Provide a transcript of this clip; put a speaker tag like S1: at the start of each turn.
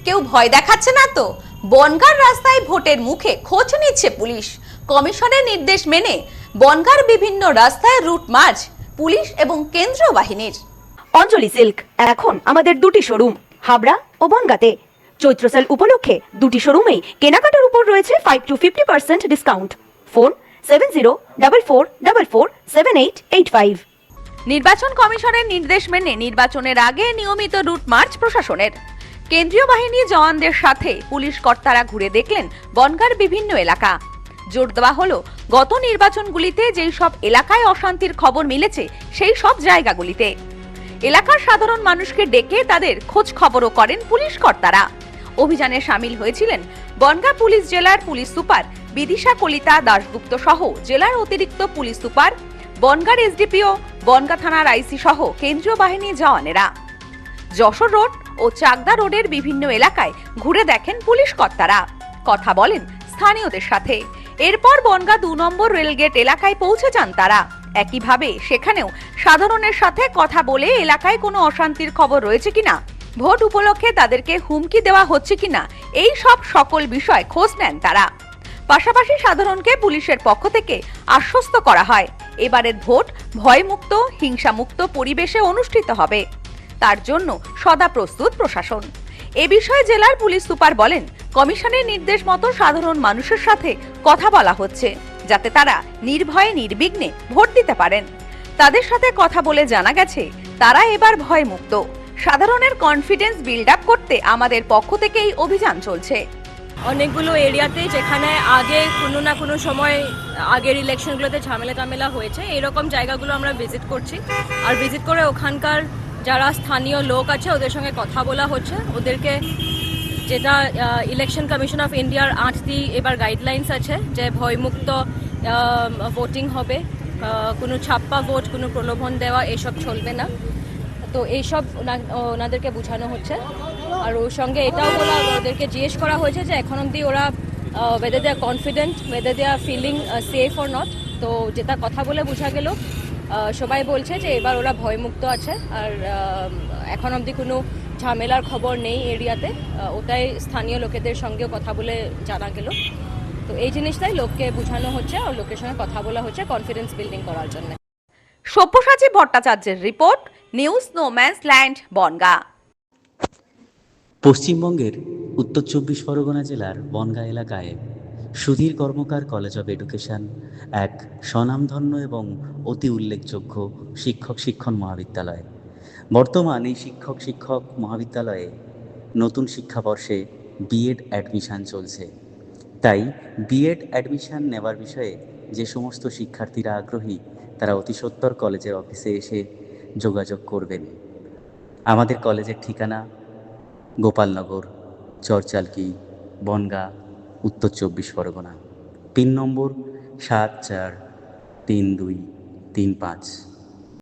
S1: কেউ ভয় দেখাচ্ছে না তো? বনগাঁর রাস্তায় ভোটের মুখে খোঁজ নিচ্ছে পুলিশ। কমিশনের নির্দেশ মেনে বনগাঁর বিভিন্ন রাস্তায় রুট মার্চ পুলিশ এবং কেন্দ্রীয় বাহিনীর।
S2: অঞ্জলি সিল্ক এখন আমাদের দুটি শোরুম হাবড়া ও বনগাঁতে। চৈত্র সেল উপলক্ষে দুটি শোরুমেই কেনাকাটার উপর রয়েছে 5 to 50% ডিসকাউন্ট। ফোন 7044447885।
S1: নির্বাচন কমিশনের নির্দেশ মেনে নির্বাচনের আগে নিয়মিত রুট মার্চ প্রশাসনের। কেন্দ্রীয় বাহিনী জওয়ানদের সাথে পুলিশ কর্তারা ঘুরে দেখলেন বনগাঁর বিভিন্ন এলাকা। জোর দেওয়া হলো গত নির্বাচনগুলিতে যেই সব এলাকায় অশান্তির খবর মিলেছে সেই সব জায়গাগুলিতে এলাকার সাধারণ মানুষকে ডেকে তাদের খোঁজ খবরও করেন পুলিশ কর্তারা। অভিযানে সামিল হয়েছিলেন বনগাঁ পুলিশ জেলার পুলিশ সুপার বিদিশা কলিতা দাশগুপ্ত সহ জেলার অতিরিক্ত পুলিশ সুপার, বনগাঁর এসডিপিও, বনগাঁ থানার আইসি সহ কেন্দ্রীয় বাহিনীর জওয়ানেরা। যশোর রোড ও চাকদা রোডের বিভিন্ন এলাকায় ঘুরে দেখেন পুলিশ কর্তারা, কথা বলেন স্থানীয়দের সাথে। এরপর বনগাঁ 2 নম্বর রেলগেট এলাকায় পৌঁছে যান তারা। একইভাবে সেখানেও সাধারণের সাথে কথা বলে এলাকায় কোনো অশান্তির খবর রয়েছে কিনা, ভোট উপলক্ষে তাদেরকে হুমকি দেওয়া হচ্ছে কিনা, এই সব সকল বিষয় খোঁজ নেন তারা। পাশাপাশি সাধারণকে পুলিশের পক্ষ থেকে আশ্বস্ত করা হয় এবারের ভোট ভয়মুক্ত হিংসামুক্ত পরিবেশে অনুষ্ঠিত হবে, তার জন্য সদা প্রস্তুত প্রশাসন। এ বিষয়ে জেলার পুলিশ সুপার বলেন, কমিশনের নির্দেশ মতো সাধারণ মানুষের সাথে কথা বলা হচ্ছে যাতে তারা নির্ভয়ে নির্বিঘ্নে ভোট দিতে পারেন। তাদের সাথে কথা বলে জানা গেছে তারা এবার ভয়মুক্ত। সাধারণের কনফিডেন্স বিল্ড আপ করতে আমাদের পক্ষ থেকে এই অভিযান চলছে।
S3: অনেকগুলো এরিয়াতে যেখানে আগে কোনো না কোনো সময় আগের ইলেকশনগুলোতে ঝামেলা হয়েছে, এরকম জায়গাগুলো আমরা ভিজিট করছি। আর ভিজিট করে ওখানকার যারা স্থানীয় লোক আছে ওদের সঙ্গে কথা বলা হচ্ছে। ওদেরকে যেটা ইলেকশন কমিশন অফ ইন্ডিয়ার 8টি এবার গাইডলাইন্স আছে যে ভয়মুক্ত ভোটিং হবে, কোনো ছাপ্পা ভোট, কোনো প্রলোভন দেওয়া এসব চলবে না। তো এইসব ওনাদেরকে বোঝানো হচ্ছে। আর ওর সঙ্গে এটাও ওদেরকে জিজ্ঞেস করা হয়েছে যে এখন অবধি ওরা whether they are confident, whether they are feeling safe or not। তো যেটা কথা বলে বোঝা গেল সবাই বলছে যে এবার ওরা ভয়মুক্ত আছে। আর এখন অবধি কোনো ঝামেলার খবর নেই এরিয়াতে। ওটাই স্থানীয় লোকেদের সঙ্গেও কথা বলে জানা গেল। তো এই জিনিসটাই লোককে বোঝানো হচ্ছে আর লোকের সঙ্গে কথা বলা হচ্ছে কনফিডেন্স বিল্ডিং করার জন্য।
S1: সব্যসাচী ভট্টাচার্যের report, news no man's land, Bongaon.
S4: পশ্চিমবঙ্গের উত্তর 24 পরগনা জেলার বনগাঁ এলাকায় Sudhir Karmakar college of education এক স্বনামধন্য এবং অতি উল্লেখযোগ্য শিক্ষণ মহাবিদ্যালয়। বর্তমান এই শিক্ষক মহাবিদ্যালয়ে নতুন শিক্ষাবর্ষে বিএড অ্যাডমিশান চলছে। তাই বিএড অ্যাডমিশান নেওয়ার বিষয়ে যে সমস্ত শিক্ষার্থীরা আগ্রহী তারা অতি সত্বর কলেজের অফিসে এসে যোগাযোগ করবেন। আমাদের কলেজের ঠিকানা গোপালনগর, চরচালকি, বনগাঁ, উত্তর 24 পরগনা। পিন নম্বর 743235।